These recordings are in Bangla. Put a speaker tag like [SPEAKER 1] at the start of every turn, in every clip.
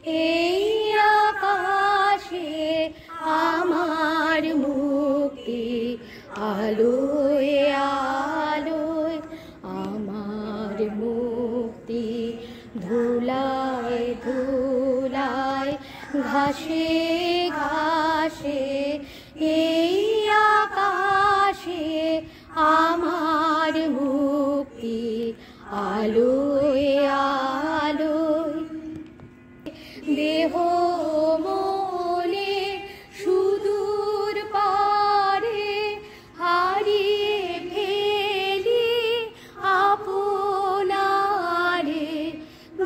[SPEAKER 1] এই আকাশে আমার মুক্তি, আলোয় আলোয় আমার মুক্তি, ধুলায় ধুলায় ঘাসে ঘাসে এই আকাশে আমার মুক্তি, আলোয় আলোয় দেহ মনে সুদূর পারে হারিয়ে ফেলি আপনারে,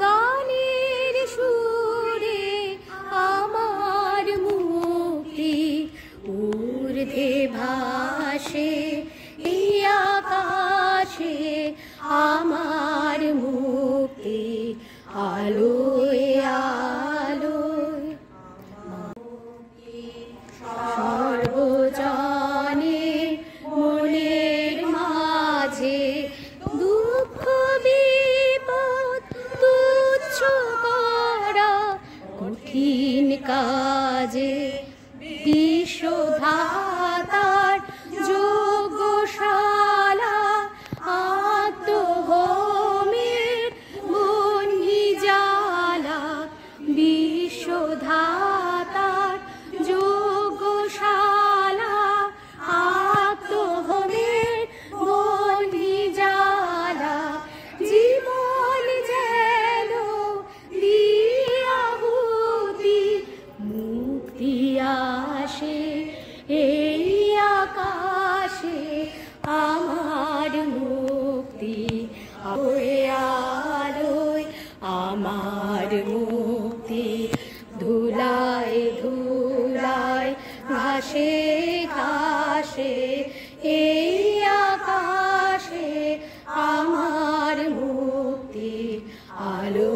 [SPEAKER 1] গানের সুরে আমার মুক্তি, ঊর্ধ্বে ভাসে এই আকাশে আমার মুক্তি, আলোয় আলোয় সর্বজনে মনের মাঝে দুঃখ বিপদ তুচ্ছ করা কঠিন কাজে, বিশ্বধাতার যোগ্যশালা আত্মহোমের বন্যি জ্বালা, বিশ্বধাতার যোগ্যশালা আত্মহোমের বন্যি জ্বালা, জীবন যেন দিয়াহুতি, মুক্তি আসে এই আকাশে আমার মুক্তি, আলোয় আলোয় আমার মুক্তি, ধুলায় ধুলায় ঘাসে ঘাসে এই আকাশে আমার মুক্তি, আলো